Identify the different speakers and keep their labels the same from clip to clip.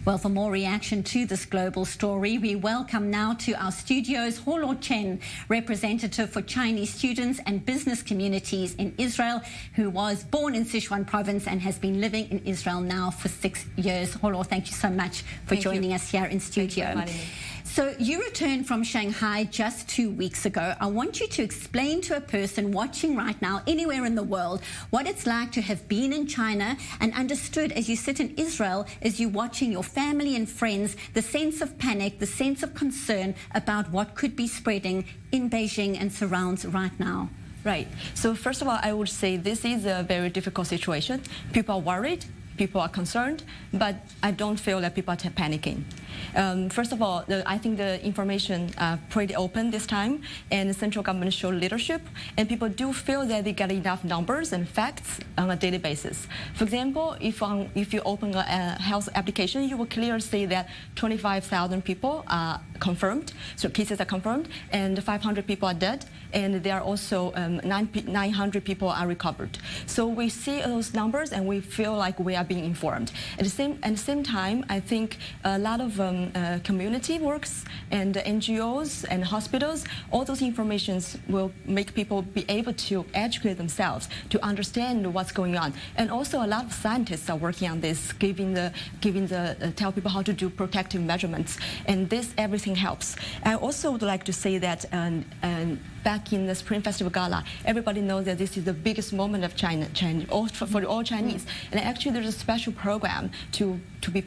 Speaker 1: Well, for more reaction to this global story, we welcome now to our studios Holo Zheng, representative for Chinese students and business communities in Israel, who was born in Sichuan province and has been living in Israel now for 6 years. Holo, thank you so much for joining us here in studio. So you returned from Shanghai just 2 weeks ago. I want you to explain to a person watching right now anywhere in the world what it's like to have been in China and understood as you sit in Israel, as you're watching your family and friends, the sense of panic, the sense of concern about what could be spreading in Beijing and surrounds right now.
Speaker 2: Right. So first of all, I would say this is a very difficult situation. People are worried. People are concerned, but I don't feel that people are panicking. First of all, I think the information pretty open this time, and the central government showed leadership, and people do feel that they get enough numbers and facts on a daily basis. For example, if you open a health application, you will clearly see that 25,000 people are confirmed, so cases are confirmed, and 500 people are dead, and there are also 900 people are recovered. So we see those numbers, and we feel like we are being informed. At the same time, I think a lot of community works and NGOs and hospitals, all those informations will make people be able to educate themselves to understand what's going on. And also a lot of scientists are working on this, tell people how to do protective measurements, and this everything helps. I also would like to say that back in the Spring Festival Gala, everybody knows that this is the biggest moment of China for all Chinese. And actually there's a special program to be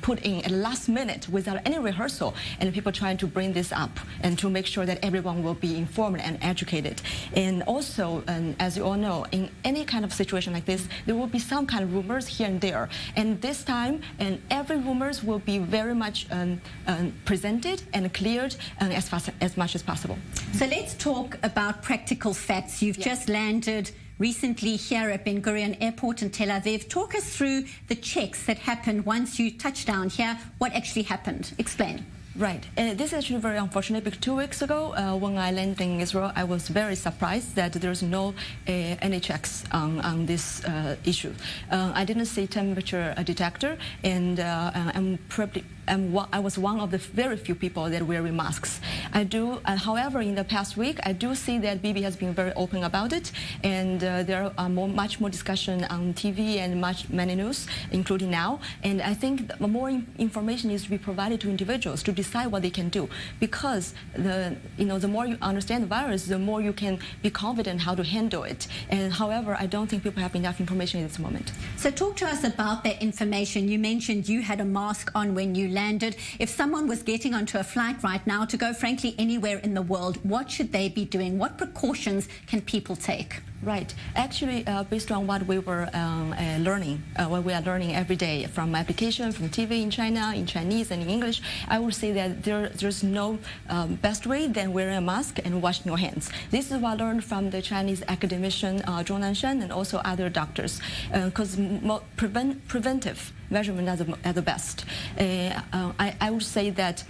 Speaker 2: put in at last minute without any rehearsal, and people trying to bring this up and to make sure that everyone will be informed and educated. And also, as you all know, in any kind of situation like this, there will be some kind of rumors here and there. And this time, every rumors will be very much presented and cleared as much as possible.
Speaker 1: So let's talk about practical facts. You've just landed recently here at Ben Gurion Airport in Tel Aviv. Talk us through the checks that happened once you touched down here. What actually happened? Explain.
Speaker 2: Right. This is actually very unfortunate because 2 weeks ago, when I landed in Israel, I was very surprised that there's no any checks on this issue. I didn't see temperature detector, and I was one of the very few people that wearing masks. However, in the past week, I do see that Bibi has been very open about it, and there are much more discussion on TV and many news, including now. And I think more information needs to be provided to individuals to decide what they can do, because the more you understand the virus, the more you can be confident how to handle it. And however, I don't think people have enough information at this moment.
Speaker 1: So talk to us about that information. You mentioned you had a mask on when you landed. If someone was getting onto a flight right now to go, frankly, anywhere in the world, what should they be doing? What precautions can people take?
Speaker 2: Right. Actually, based on what we were learning, what we are learning every day from application, from TV in China, in Chinese and in English, I would say that there's no best way than wearing a mask and washing your hands. This is what I learned from the Chinese academician Zhong Nanshan and also other doctors, because preventive measurement are the best. I would say that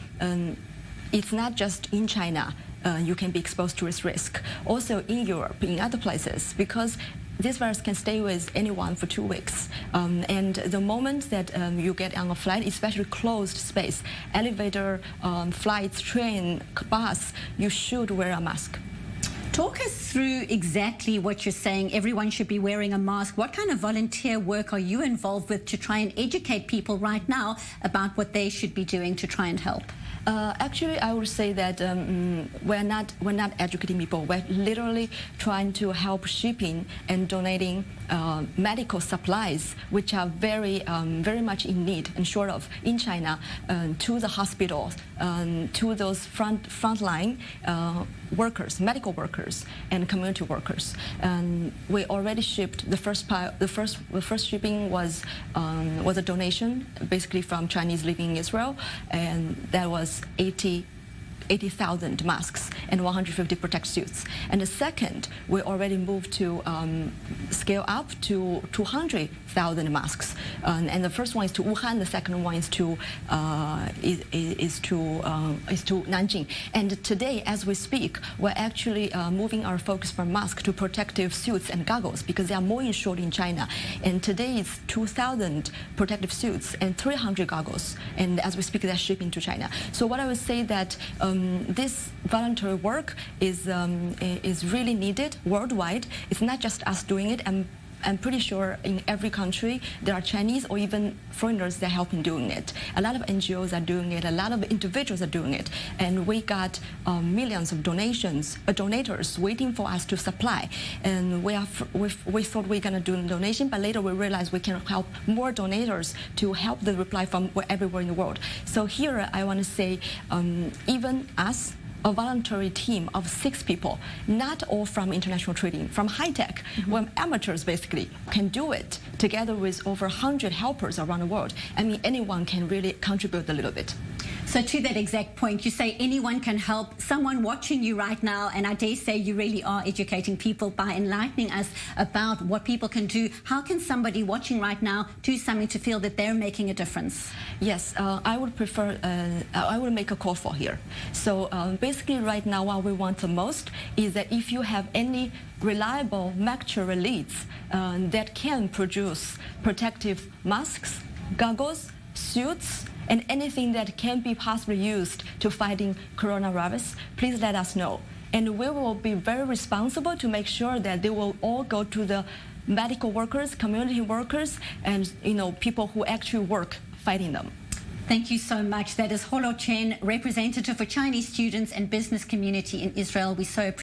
Speaker 2: it's not just in China you can be exposed to this risk. Also in Europe, in other places, because this virus can stay with anyone for 2 weeks. And the moment that you get on a flight, especially closed space, elevator, flights, train, bus, you should wear a mask.
Speaker 1: Talk us through exactly what you're saying. Everyone should be wearing a mask. What kind of volunteer work are you involved with to try and educate people right now about what they should be doing to try and help?
Speaker 2: Actually, I would say that we're not educating people. We're literally trying to help shipping and donating medical supplies, which are very much in need and short of in China, to the hospitals, to those frontline workers, medical workers, and community workers. We already shipped the first shipping was a donation, basically from Chinese living in Israel, and that was 80 80,000 masks and 150 protective suits. And the second, we already moved to scale up to 200,000 masks. And the first one is to Wuhan. The second one is to Nanjing. And today, as we speak, we're actually moving our focus from masks to protective suits and goggles because they are more in short in China. And today it's 2,000 protective suits and 300 goggles. And as we speak, they're shipping to China. So what I would say that this voluntary work is really needed worldwide. It's not just us doing it. I'm pretty sure in every country there are Chinese or even foreigners that help in doing it. A lot of NGOs are doing it. A lot of individuals are doing it. And we got millions of donators waiting for us to supply. And we thought we were going to do a donation, but later we realized we can help more donators to help the reply from everywhere in the world. So here I want to say even us, a voluntary team of 6 people, not all from international trading, from high-tech, where amateurs basically can do it together with over 100 helpers around the world. I mean, anyone can really contribute a little bit.
Speaker 1: So to that exact point, you say anyone can help. Someone watching you right now, and I dare say you really are educating people by enlightening us about what people can do. How can somebody watching right now do something to feel that they're making a difference?
Speaker 2: Yes, I would prefer, I would make a call for here. So basically right now what we want the most is that if you have any reliable manufacturer leads that can produce protective masks, goggles, suits, and anything that can be possibly used to fighting coronavirus, please let us know. And we will be very responsible to make sure that they will all go to the medical workers, community workers, and people who actually work fighting them.
Speaker 1: Thank you so much. That is Holo Zheng, representative for Chinese students and business community in Israel. We so appreciate